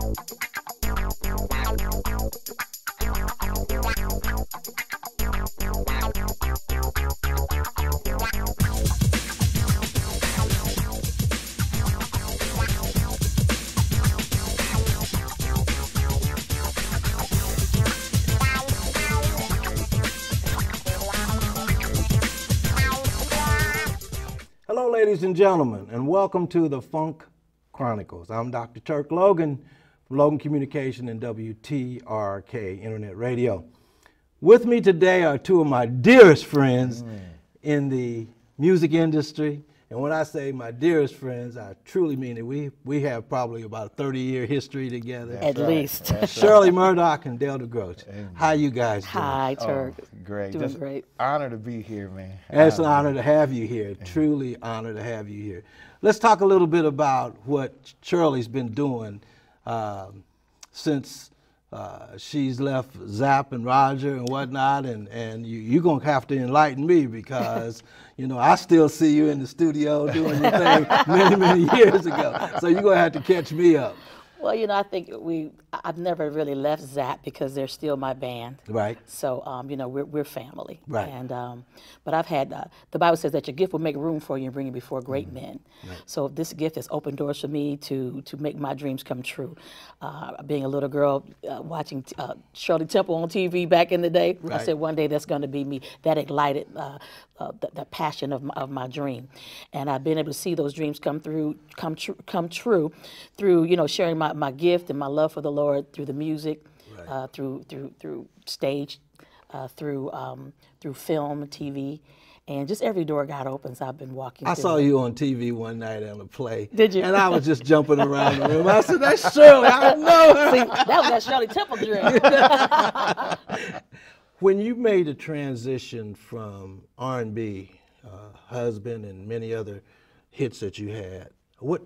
Hello, ladies and gentlemen, and welcome to the Funk Chronicles. I'm Dr. Turk Logan from Logan Communication and WTRK Internet Radio. With me today are two of my dearest friends in the music industry. And when I say my dearest friends, I truly mean it. We have probably about a 30-year history together. At least. Shirley Murdock and DeGroat. How you guys doing? Hi, Turk. Great. Doing great. Honor to be here, man. It's an honor to have you here. Truly honor to have you here. Let's talk a little bit about what Shirley's been doing since she's left Zap and Roger and whatnot, and you're going to have to enlighten me because, you know, I still see you in the studio doing your thing many years ago. So you're going to have to catch me up. Well, you know, I think I've never really left Zap because they're still my band. Right. So, you know, we're family. Right. And, but I've had, the Bible says that your gift will make room for you and bring you before great men. Right. So this gift has opened doors for me to make my dreams come true. Being a little girl, watching Shirley Temple on TV back in the day, right. I said one day that's going to be me. That ignited the passion of my dream. And I've been able to see those dreams come true through, you know, sharing my gift and my love for the Lord through the music, right. through stage, through film, TV, and just every door God opens, I've been walking. I saw you on TV one night on a play. Did you? And I was just jumping around the room. I said, "That's Shirley. I know her." See, that was that Shirley Temple dream. When you made a transition from R&B, Husband, and many other hits that you had, what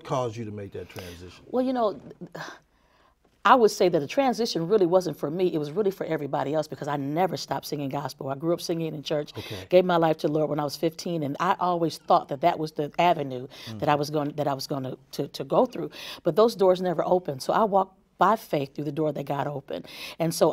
caused you to make that transition? Well, you know, I would say that the transition really wasn't for me. It was really for everybody else because I never stopped singing gospel. I grew up singing in church, gave my life to the Lord when I was 15, and I always thought that was the avenue that I was going to go through. But those doors never opened, so I walked by faith through the door that God opened. And so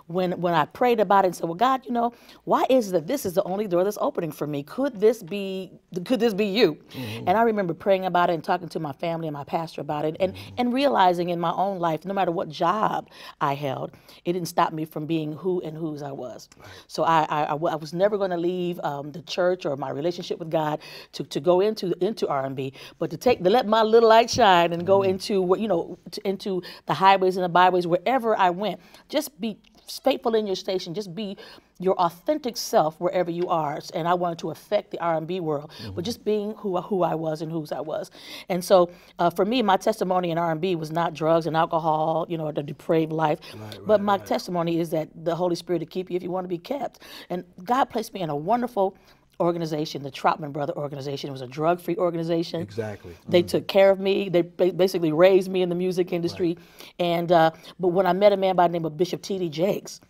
when I prayed about it and said, well, God, you know, why is it that this is the only door that's opening for me? Could this be you? Mm-hmm. And I remember praying about it and talking to my family and my pastor about it and realizing in my own life, no matter what job I held, it didn't stop me from being who and whose I was. Right. So I was never going to leave the church or my relationship with God to go into R&B, but to let my little light shine and go into what, you know, into the highways and the byways, wherever I went. Just be faithful in your station. Just be your authentic self wherever you are. And I wanted to affect the R&B world, but just being who I was and whose I was. And so for me, my testimony in R&B was not drugs and alcohol, you know, the depraved life. But my testimony is that the Holy Spirit to keep you if you want to be kept. And God placed me in a wonderful organization, the Troutman Brother organization. It was a drug-free organization. Exactly. They took care of me. They basically raised me in the music industry. Right. And but when I met a man by the name of Bishop T.D. Jakes,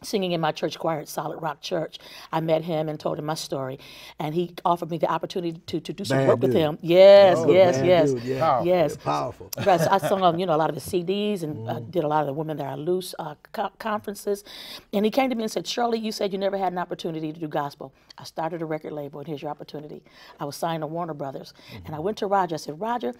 singing in my church choir at Solid Rock Church, I met him and told him my story, and he offered me the opportunity to do some work with him. Yes, yes. Dude, yeah. Yes, powerful. I sung on, you know, a lot of his CDs and did a lot of the Women That Are Loose conferences. And he came to me and said, Shirley, you said you never had an opportunity to do gospel. I started a record label, and here's your opportunity. I was signed to Warner Brothers, and I went to Roger. I said, Roger,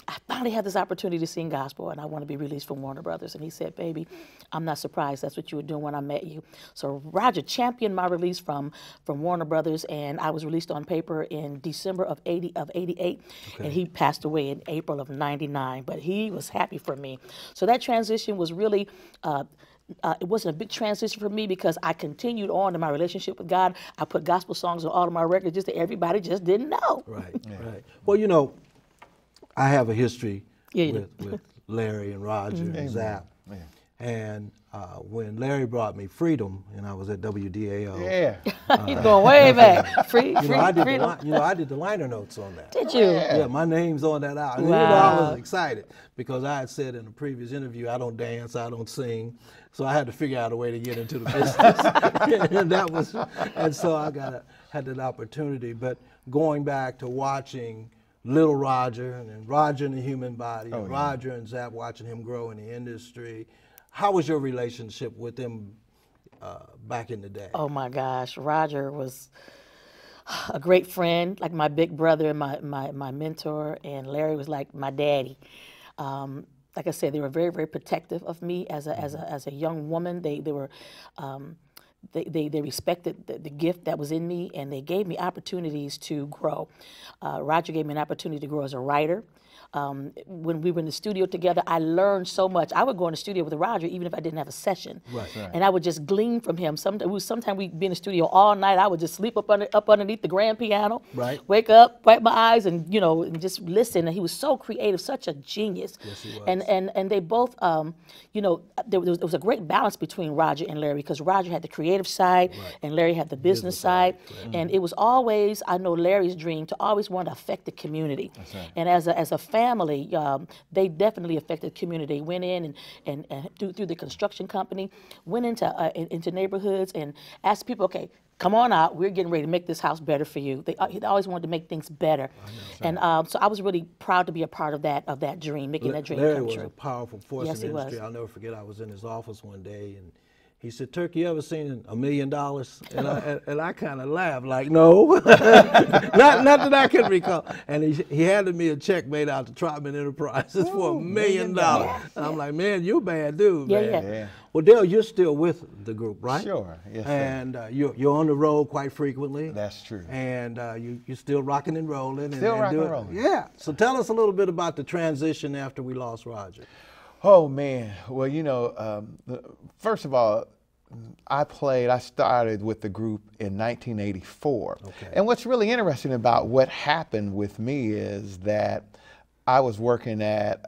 I finally had this opportunity to sing gospel, and I want to be released from Warner Brothers. And he said, baby, I'm not surprised. That's what you were doing when I met you. So Roger championed my release from Warner Brothers, and I was released on paper in December of '88, and he passed away in April of '99. But he was happy for me. So that transition was really. It wasn't a big transition for me because I continued on in my relationship with God. I put gospel songs on all of my records just that everybody just didn't know. Right, right. Well, you know, I have a history with Larry and Roger and Zap. And when Larry brought me Freedom, and I was at WDAO. He's going way back. I did the liner notes on that. Did you? Yeah, my name's on that album. Wow. You know, I was excited because I had said in a previous interview, I don't dance, I don't sing. So I had to figure out a way to get into the business. and so I had that opportunity. But going back to watching Little Roger, and then Roger in the Human Body, and yeah. Roger and Zap, watching him grow in the industry. How was your relationship with him back in the day? Oh my gosh, Roger was a great friend, like my big brother and my mentor, and Larry was like my daddy. Like I said, they were very, very protective of me as a young woman. They were. They respected the gift that was in me, and they gave me opportunities to grow. Roger gave me an opportunity to grow as a writer. When we were in the studio together, I learned so much. I would go in the studio with Roger even if I didn't have a session. Right. And I would just glean from him. Sometimes we'd be in the studio all night. I would just sleep up underneath the grand piano, right. Wake up, wipe my eyes, and and just listen. And he was so creative, such a genius. Yes, he was. And they both, there was a great balance between Roger and Larry, because Roger had the creative side, right. and Larry had the business side. Right. And it was always, I know Larry's dream to always want to affect the community. That's right. And as a family, they definitely affected the community. They went in and through the construction company, went into neighborhoods and asked people, okay, come on out. We're getting ready to make this house better for you. They always wanted to make things better. And so I was really proud to be a part of that dream, making that dream Larry come was true. a powerful force Yes, in he the industry. was. I'll never forget, I was in his office one day, and he said, "Turk, you ever seen $1 million?" And I kind of laughed, like, no, not that I can recall. And he handed me a check made out to Trotman Enterprises for $1 million. And I'm like, man, you're a bad dude, man. Yeah. Well, Dale, you're still with the group, right? Sure, yes, sir. And you're on the road quite frequently. That's true. And you're still rocking and rolling. Still rocking and rolling. Yeah. So tell us a little bit about the transition after we lost Roger. Oh, man. Well, first of all, I started with the group in 1984. Okay. And what's really interesting about what happened with me is that I was working at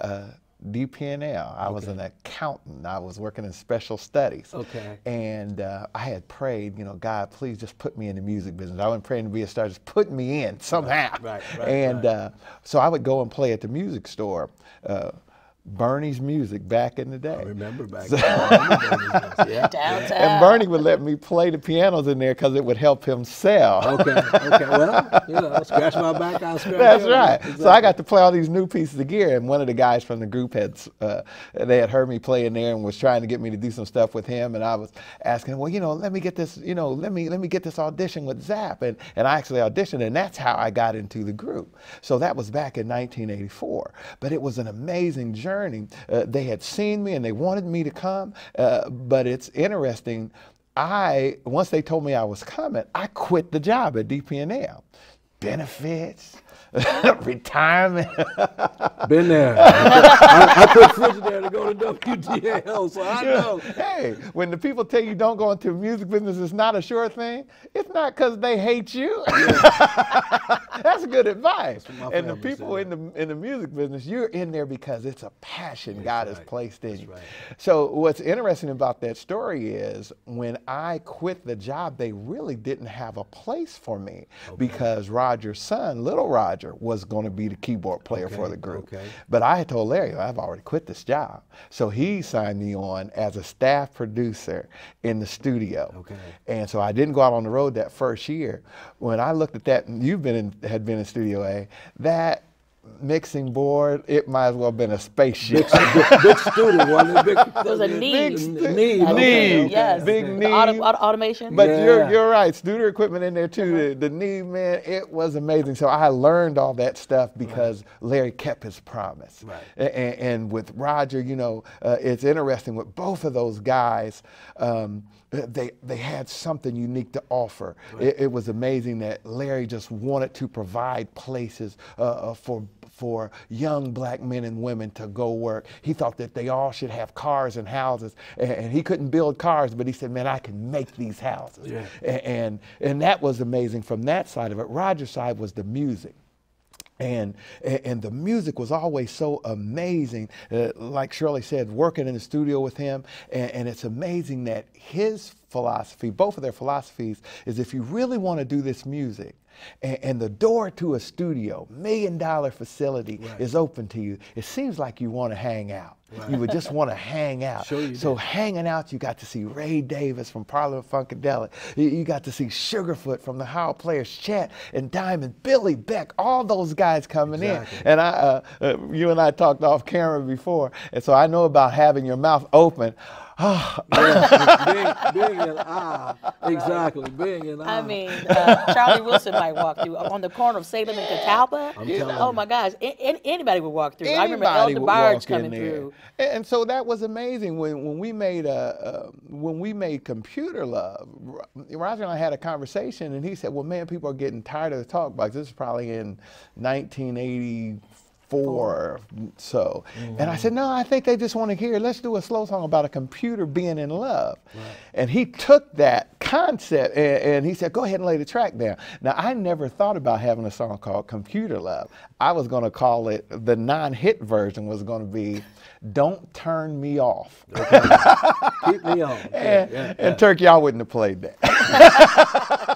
DPNL. I was an accountant. I was working in special studies. Okay. And I had prayed, God, please just put me in the music business. I wasn't praying to be a star, just put me in somehow. Right. And so I would go and play at the music store. Bernie's Music back in the day. I remember back then. Yeah. Downtown. And Bernie would let me play the pianos in there because it would help him sell. Okay. Well, scratch my back, I'll scratch That's yours. right. Exactly. So I got to play all these new pieces of gear, and one of the guys from the group they had heard me play in there and was trying to get me to do some stuff with him, and I was asking, well, let me get this, let me get this audition with Zap, and I actually auditioned, and that's how I got into the group. So that was back in 1984, but it was an amazing journey. They had seen me and they wanted me to come, but it's interesting. Once they told me I was coming, I quit the job at DPNL. Benefits, retirement. Been there. I quit Frigidaire to go to WDAL, so I know. Hey, when the people tell you don't go into the music business, it's not a sure thing, it's not because they hate you. That's good advice. And the people in the music business, you're in there because it's a passion God has placed in you. Right. So what's interesting about that story is when I quit the job, they really didn't have a place for me because Roger's son, Little Roger, was going to be the keyboard player for the group. But I had told Larry, I've already quit this job. So he signed me on as a staff producer in the studio. And so I didn't go out on the road that first year. When I looked at that, you had been in Studio A, that mixing board, it might as well have been a spaceship. Big studio, wasn't it? It was a need. Yes. Big need. Automation. But you're right. Studio equipment in there too. The need, man, it was amazing. So I learned all that stuff because Larry kept his promise. And with Roger, it's interesting with both of those guys. They had something unique to offer. It was amazing that Larry just wanted to provide places for young black men and women to go work. He thought that they all should have cars and houses, and he couldn't build cars, but he said, man, I can make these houses. And that was amazing from that side of it. Roger's side was the music. And the music was always so amazing. Like Shirley said, working in the studio with him, and it's amazing that his philosophy, both of their philosophies, is if you really want to do this music, and the door to a studio, $1 million facility is open to you, it seems like you want to hang out. You would just want to hang out. So hanging out, you got to see Ray Davis from Parliament Funkadelic. You got to see Sugarfoot from the How Players, Chet and Diamond, Billy Beck, all those guys coming in. And you and I talked off camera before, and so I know about having your mouth open. being in awe, exactly. Being in awe. I mean, Charlie Wilson might walk through on the corner of Salem and Catawba. Oh my gosh, anybody would walk through. I remember Elder Barge coming through. And so that was amazing when we made Computer Love. Roger and I had a conversation, and he said, "Well, man, people are getting tired of the talk box." This is probably in 1984 or so. And I said, no, I think they just want to hear, let's do a slow song about a computer being in love. And he took that concept and he said, go ahead and lay the track down. Now, I never thought about having a song called Computer Love. I was going to call it, the non-hit version was going to be Don't Turn Me Off. Keep me on. And Turk, y'all wouldn't have played that.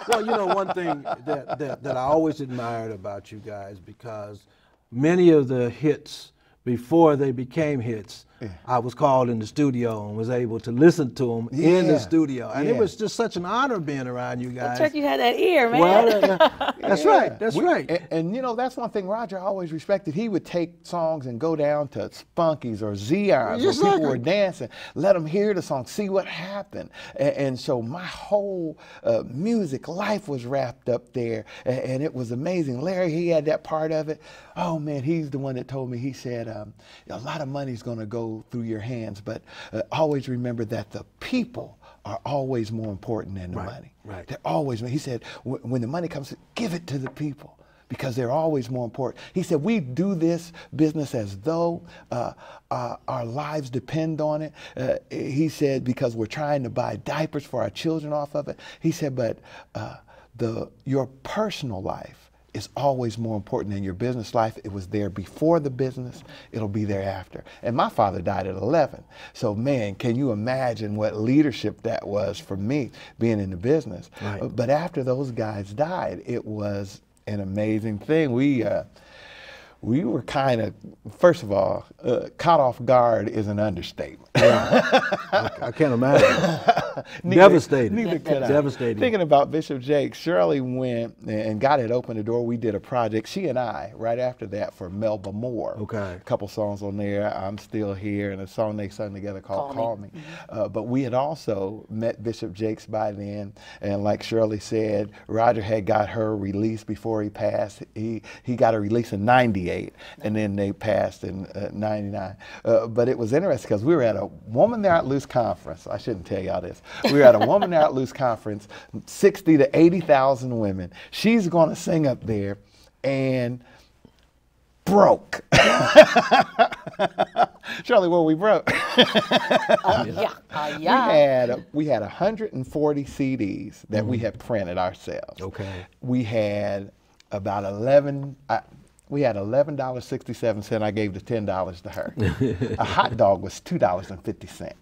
Well, you know, one thing that I always admired about you guys, because many of the hits, before they became hits, I was called in the studio and was able to listen to them in the studio. And it was just such an honor being around you guys. Turk, you had that ear, man. Well, that's right. That's right. And you know, that's one thing Roger always respected. He would take songs and go down to Spunkies or Zeons where people were dancing, let them hear the song, see what happened. And so my whole music life was wrapped up there, and it was amazing. Larry, he had that part of it. Oh man, he's the one that told me, he said, a lot of money's gonna go through your hands, but always remember that the people are always more important than the money. They're always, he said, when the money comes, give it to the people, because they're always more important. He said, we do this business as though our lives depend on it. He said, because we're trying to buy diapers for our children off of it. He said, but your personal life is always more important than your business life. It was there before the business, it'll be there after. And my father died at 11. So man, can you imagine what leadership that was for me being in the business? But after those guys died, it was an amazing thing. We were kind of, first of all, caught off guard is an understatement. I can't imagine. Devastating. Neither could I. Devastating. Thinking about Bishop Jake, Shirley went and God had opened the door. We did a project, she and I, right after that for Melba Moore. A couple songs on there, I'm Still Here, and a song they sung together called Call Me. But we had also met Bishop Jakes by then, and like Shirley said, Roger had got her release before he passed. He got a release in '98. And then they passed in '99. But it was interesting because we were at a Woman Thou Art Loose conference. I shouldn't tell y'all this. We were at a Woman Thou Art Loose conference, 60 to 80,000 women. She's going to sing up there and broke. Shirley, well, we broke. We had 140 CDs that we had printed ourselves. We had about 11. We had $11.67. I gave the $10 to her. A hot dog was $2.50.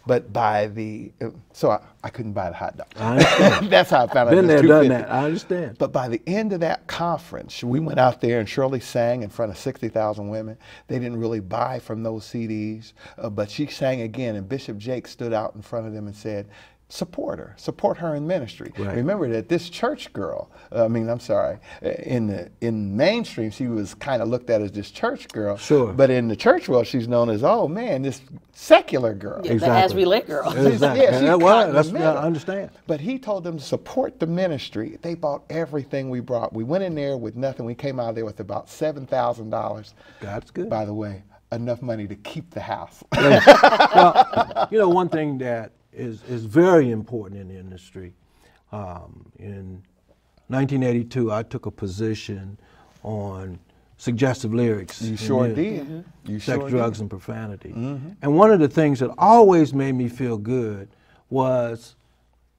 But by the, so I couldn't buy the hot dog. I understand. That's how I found out. Been there, done that. I understand. But by the end of that conference, we went out there and Shirley sang in front of 60,000 women. They didn't really buy from those CDs, but she sang again, and Bishop Jake stood out in front of them and said, support her in ministry. Remember that this church girl, in mainstream she was kind of looked at as this church girl, but in the church world she's known as, oh man, this secular girl. The as we let girl. I understand. But he told them to support the ministry. They bought everything we brought. We went in there with nothing. We came out of there with about $7,000. That's good. By the way, enough money to keep the house. Well, you know, one thing that is very important in the industry. In 1982, I took a position on suggestive lyrics. You sure did. Sex, drugs, and profanity. And one of the things that always made me feel good was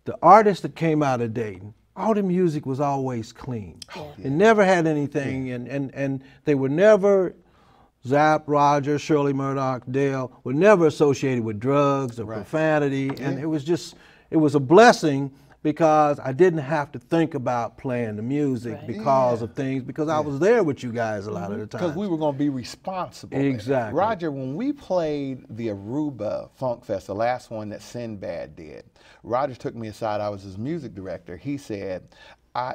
the artists that came out of Dayton, all the music was always clean. It never had anything, and they were never, Zapp, Roger, Shirley Murdock, Dale, were never associated with drugs or profanity, and it was just, it was a blessing because I didn't have to think about playing the music because of things, because I was there with you guys a lot of the time. Because we were going to be responsible. Exactly. Roger, when we played the Aruba Funk Fest, the last one that Sinbad did, Roger took me aside. I was his music director. He said,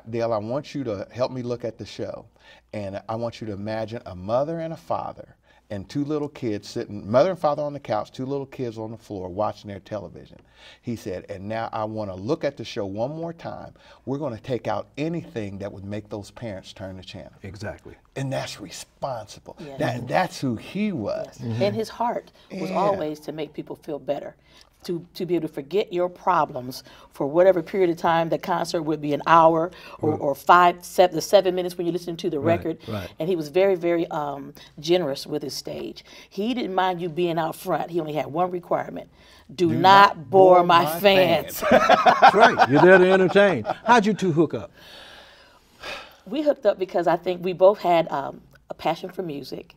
Dale, I want you to help me look at the show, and I want you to imagine a mother and a father and two little kids sitting, mother and father on the couch, two little kids on the floor watching their television. He said, and now I want to look at the show one more time. We're going to take out anything that would make those parents turn the channel. Exactly. And that's responsible. That's who he was. Yes. And his heart was always to make people feel better. To be able to forget your problems for whatever period of time. The concert would be an hour or 7 minutes when you're listening to the record. And he was very, very generous with his stage. He didn't mind you being out front. He only had one requirement. Do not bore my fans. That's right. You're there to entertain. How'd you two hook up? We hooked up because I think we both had a passion for music,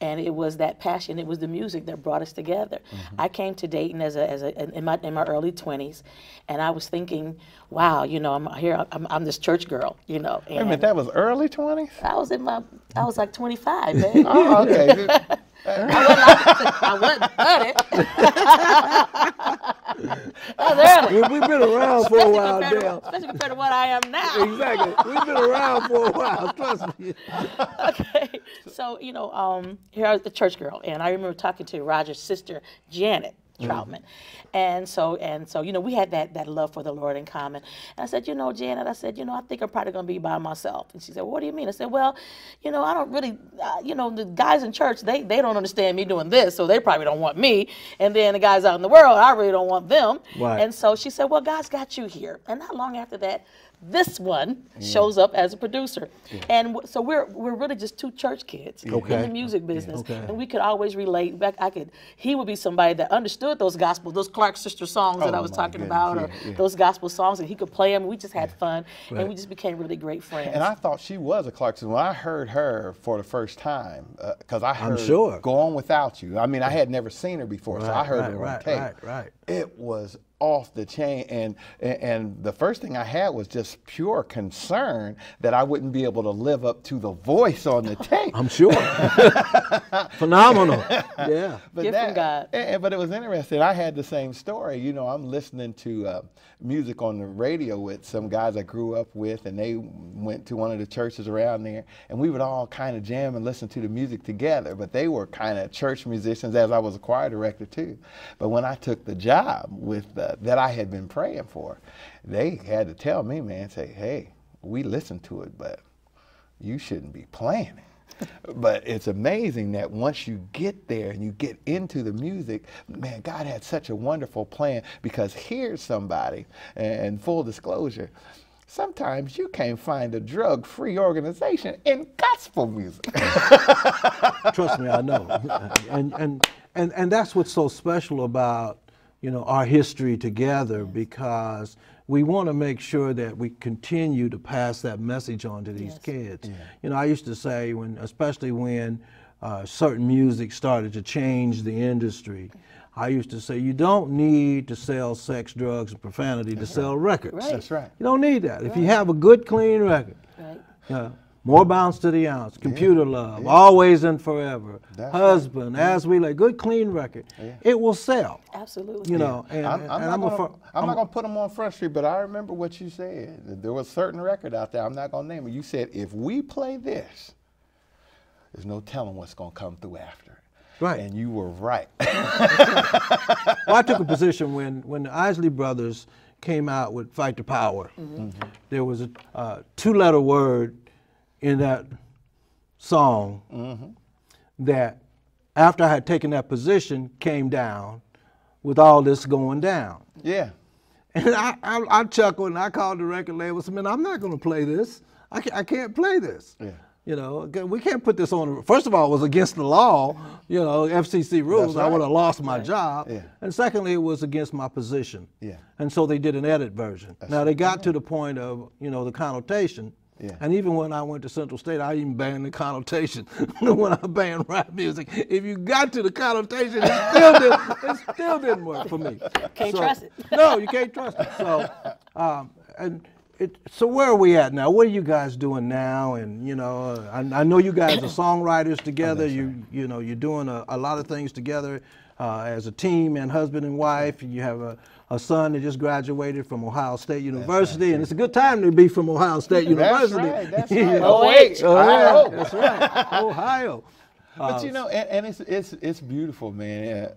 and it was that passion, it was the music that brought us together. I came to Dayton in my early 20s, and I was thinking, wow, you know, I'm this church girl, you know. Wait a minute, that was early 20s? I was like 25, man. Oh, okay. I wasn't That was early. We've been around for a while, Dale. Especially compared to what I am now. Exactly. We've been around for a while, trust me. Okay. So, you know, here I was the church girl, and I remember talking to Roger's sister, Janet Troutman. And so, you know, we had that love for the Lord in common. And I said, you know, Janet, I said, you know, I think I'm probably going to be by myself. And she said, well, what do you mean? I said, well, you know, I don't really, you know, the guys in church, they don't understand me doing this, so they probably don't want me. And then the guys out in the world, I really don't want them. Right. And so she said, well, God's got you here. And not long after that, this one shows up as a producer. And so we're really just two church kids in the music business. And we could always relate. He would be somebody that understood those gospel, those Clark sister songs that I was talking about, or those gospel songs, and he could play them. We just had fun, and we just became really great friends. And I thought she was a Clark sister. When I heard her for the first time, because I heard Go On Without You. I mean, I had never seen her before, so I heard her on tape. It was off the chain, and the first thing I had was just pure concern that I wouldn't be able to live up to the voice on the tape. I'm sure. Phenomenal. Yeah. But gift from God. But it was interesting. I had the same story. You know, I'm listening to music on the radio with some guys I grew up with, and they went to one of the churches around there, and we would all kind of jam and listen to the music together. But they were kind of church musicians, as I was a choir director too. But when I took the job with that I had been praying for, they had to tell me, man, say, hey, we listened to it, but you shouldn't be playing it. But it's amazing that once you get there and you get into the music, man, God had such a wonderful plan, because here's somebody, and full disclosure, sometimes you can't find a drug-free organization in gospel music. Trust me, I know. And that's what's so special about, you know, our history together, because we want to make sure that we continue to pass that message on to these kids. You know, I used to say, especially when certain music started to change the industry, I used to say, you don't need to sell sex, drugs, and profanity to sell records. That's right. You don't need that. If you have a good, clean record, more bounce to the ounce, Computer Love, Always and Forever, Husband, As We Lay, good, clean record, it will sell. Absolutely. You know, and I'm not going to put them on Front Street, but I remember what you said. There was a certain record out there, I'm not going to name it. You said, if we play this, there's no telling what's going to come through after it. Right. And you were right. Well, I took a position when the Isley Brothers came out with Fight the Power. There was a two-letter word in that song that, after I had taken that position, came down with all this going down. Yeah. And I chuckled, and I called the record label and said, man, I'm not going to play this. I can't play this. Yeah. You know, we can't put this on. First of all, it was against the law, you know, FCC rules. I would have lost my job. And secondly, it was against my position. And so they did an edit version. Now, they got to the point of, you know, the connotation. And even when I went to Central State, I even banned the connotation when I banned rap music. If you got to the connotation, it still didn't work for me. Can't trust it. No, you can't trust it. So So where are we at now? What are you guys doing now? And you know, I know you guys are songwriters together. You know, you're doing a lot of things together as a team and husband and wife. You have a son that just graduated from Ohio State University, and it's a good time to be from Ohio State University. That's right. Oh, wait. Ohio. That's right. Ohio. But you know, and it's beautiful, man.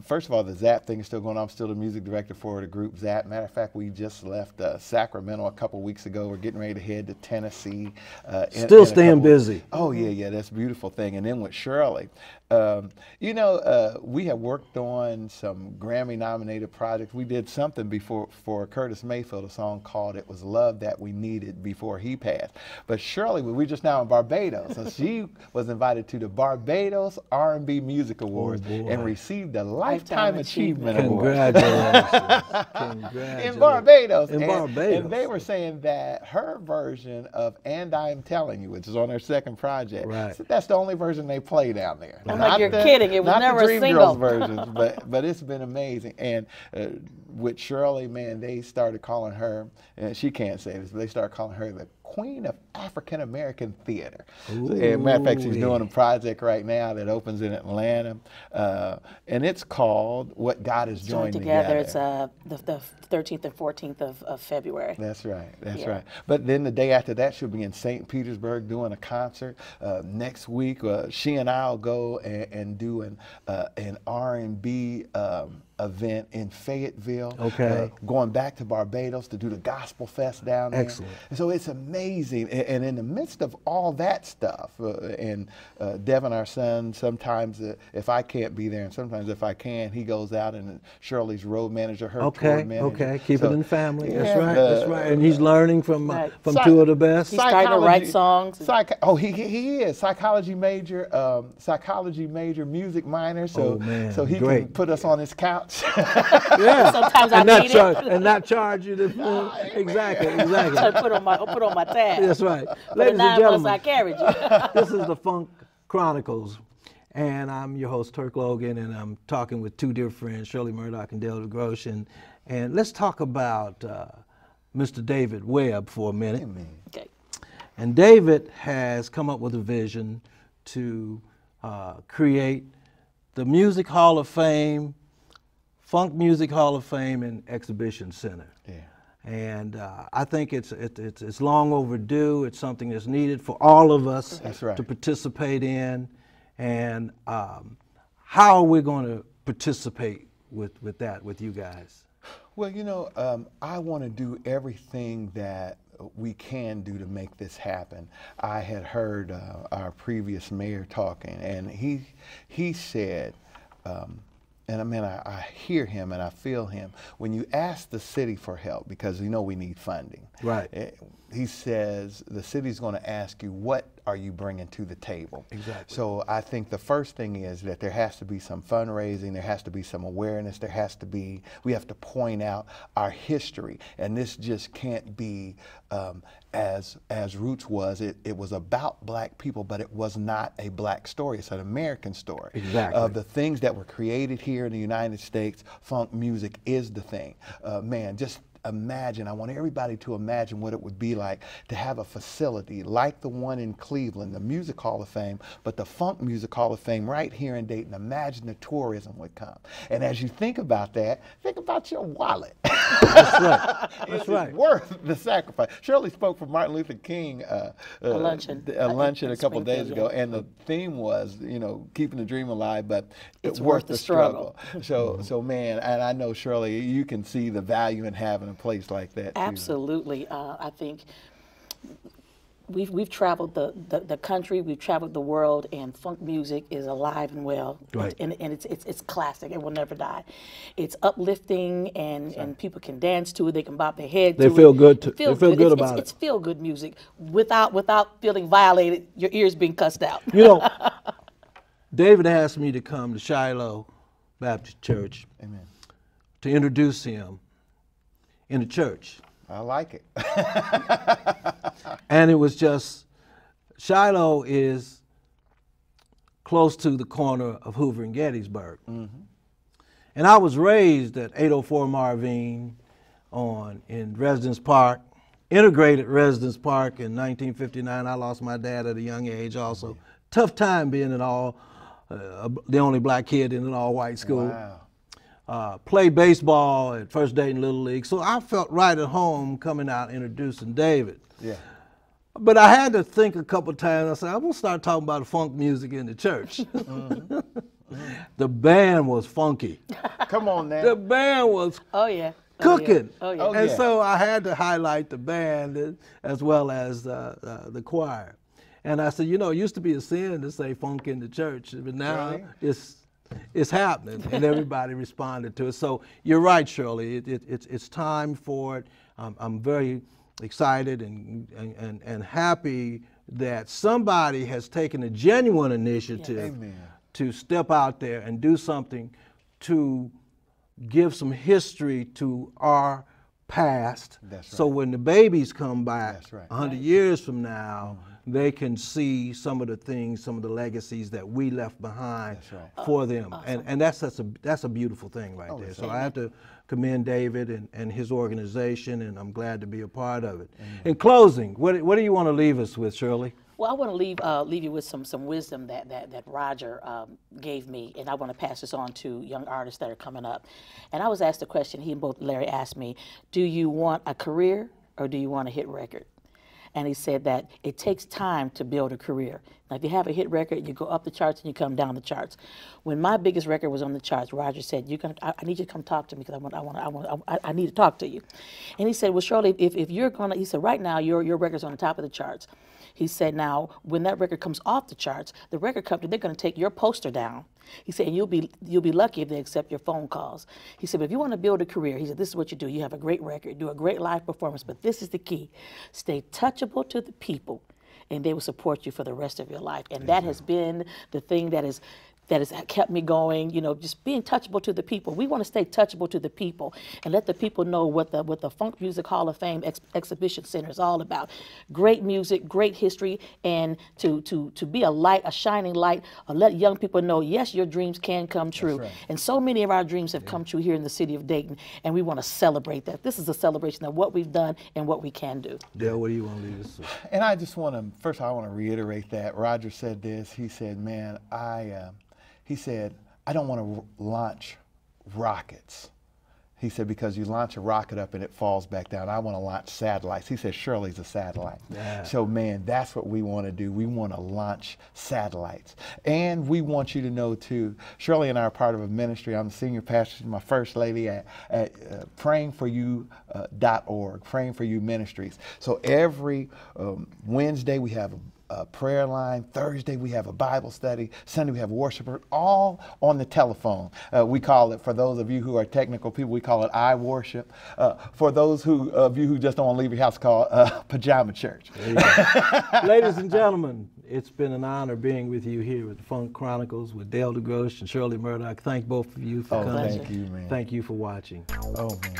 First of all, the ZAP thing is still going on. I'm still the music director for the group ZAP. Matter of fact, we just left Sacramento a couple weeks ago. We're getting ready to head to Tennessee. Still staying busy. Oh yeah, that's a beautiful thing. And then with Shirley, you know, we have worked on some Grammy-nominated projects. We did something before for Curtis Mayfield, a song called "It Was Love That We Needed" before he passed. But Shirley, we're just now in Barbados, so she was invited to the Barbados R&B Music Awards and received a Lifetime Achievement Award. Congratulations. In Barbados. Barbados. And they were saying that her version of "And I'm Telling You," which is on their second project, so that's the only version they play down there. I'm like, you're kidding. It was not never the Dream a single. Girls versions, but it's been amazing. And with Shirley, man, they started calling her, and she can't say this, but they started calling her the Queen of African American Theater. As a matter of fact, she's doing a project right now that opens in Atlanta, and it's called "What God Has Joined Together." It's the 13th and 14th of February. That's right. That's right. But then the day after that, she'll be in St. Petersburg doing a concert. Next week, she and I'll go and do an R&B event in Fayetteville. Okay. Going back to Barbados to do the Gospel Fest down there. Excellent. And so it's amazing. And in the midst of all that stuff, and Devin, our son, sometimes if I can't be there, and sometimes if I can, he goes out, and Shirley's road manager, her tour manager. Okay, keep it in the family. Yeah, That's right. And he's learning from two of the best. He's starting to write songs. He is psychology major, music minor. So he can put us on his couch. Yeah. Sometimes I need it. And not charge you the full. Exactly. Put on my tab. That's right. Ladies and gentlemen, I carried you. This is the Funk Chronicles, and I'm your host, Turk Logan, and I'm talking with two dear friends, Shirley Murdock and DeGroat, and let's talk about Mr. David Webb for a minute. Amen. Okay. And David has come up with a vision to create the Music Hall of Fame, Funk Music Hall of Fame and Exhibition Center. Yeah. And I think it's long overdue. It's something that's needed for all of us to participate in. And how are we going to participate with that, with you guys? Well, you know, I want to do everything that we can do to make this happen. I had heard our previous mayor talking, and he said, and I mean, I hear him and I feel him. When you ask the city for help, because you know we need funding, right? He says the city's going to ask you, what are you bringing to the table? Exactly. So I think the first thing is that there has to be some fundraising, there has to be some awareness, we have to point out our history, and this just can't be as Roots was. It was about black people, but it was not a black story. It's an American story. Exactly. Of the things that were created here in the United States, funk music is the thing. Man, just imagine, I want everybody to imagine what it would be like to have a facility like the one in Cleveland, the Music Hall of Fame, but the Funk Music Hall of Fame right here in Dayton. Imagine the tourism would come. And as you think about that, think about your wallet. That's right. That's right. It's worth the sacrifice. Shirley spoke for Martin Luther King a luncheon a couple of days ago, and the theme was, you know, keeping the dream alive, but it's worth the struggle. So man, and I know, Shirley, you can see the value in having a place like that too. Absolutely. I think we've traveled the country, we've traveled the world, and funk music is alive and well. Right. And it's classic. It will never die. It's uplifting, and people can dance to it. They can bop their head to it. They feel good about it. It's feel good music without feeling violated. Your ears being cussed out. You know, David asked me to come to Shiloh Baptist Church. Amen. To introduce him in the church. I like it. And it was just, Shiloh is close to the corner of Hoover and Gettysburg. Mm-hmm. And I was raised at 804 Marvine, on in Residence Park, integrated Residence Park in 1959. I lost my dad at a young age also. Tough time being the only black kid in an all-white school. Wow. Played baseball at First Dayton Little League. So I felt right at home coming out introducing David. Yeah. But I had to think a couple times. I said, I'm gonna start talking about funk music in the church. The band was funky. Come on now. The band was cooking. Oh, yeah. And so I had to highlight the band as well as the choir. And I said, you know, it used to be a sin to say funk in the church, but now it's happening, and everybody responded to it. So you're right, Shirley. It's time for it. I'm very excited and happy that somebody has taken a genuine initiative to step out there and do something to give some history to our past. So when the babies come back 100 years from now, they can see some of the things, some of the legacies that we left behind for them. Awesome. And that's a beautiful thing right there. So I have to commend David and his organization, and I'm glad to be a part of it. In closing, what do you want to leave us with, Shirley? Well, I want to leave you with some wisdom that Roger gave me, and I want to pass this on to young artists that are coming up. And I was asked a question, he and both Larry asked me, do you want a career or do you want a hit record? And he said that it takes time to build a career. Now, if you have a hit record, you go up the charts and you come down the charts. When my biggest record was on the charts, Roger said, I need you to come talk to me because I need to talk to you. And he said, well, Shirley, if you're gonna, he said, right now your record's on the top of the charts. He said, now, when that record comes off the charts, the record company, they're going to take your poster down. He said, and you'll be lucky if they accept your phone calls. He said, but if you want to build a career, he said, this is what you do. You have a great record, do a great live performance, but this is the key. Stay touchable to the people, and they will support you for the rest of your life. And that has been the thing that has kept me going, you know, just being touchable to the people. We want to stay touchable to the people and let the people know what the Funk Music Hall of Fame Exhibition Center is all about. Great music, great history, and to be a light, a shining light, or let young people know, yes, your dreams can come true. And so many of our dreams have come true here in the city of Dayton, and we want to celebrate that. This is a celebration of what we've done and what we can do. Dale, what do you want to leave us with? And I just want to, first I want to reiterate that. Roger said this, he said, man, he said, I don't want to launch rockets. He said, because you launch a rocket up and it falls back down. I want to launch satellites. He said, Shirley's a satellite. So, man, that's what we want to do. We want to launch satellites. And we want you to know, too, Shirley and I are part of a ministry. I'm the senior pastor, my first lady at prayingforyou.org, Praying for You Ministries. So every Wednesday we have a prayer line. Thursday we have a Bible study. Sunday we have worship, all on the telephone. We call it, for those of you who are technical people, we call it iWorship. For those of you who just don't want to leave your house, call it pajama church. Ladies and gentlemen, it's been an honor being with you here with the Funk Chronicles with Dale DeGroat and Shirley Murdock. Thank both of you for coming. Thank you, man. Thank you for watching. Oh, man.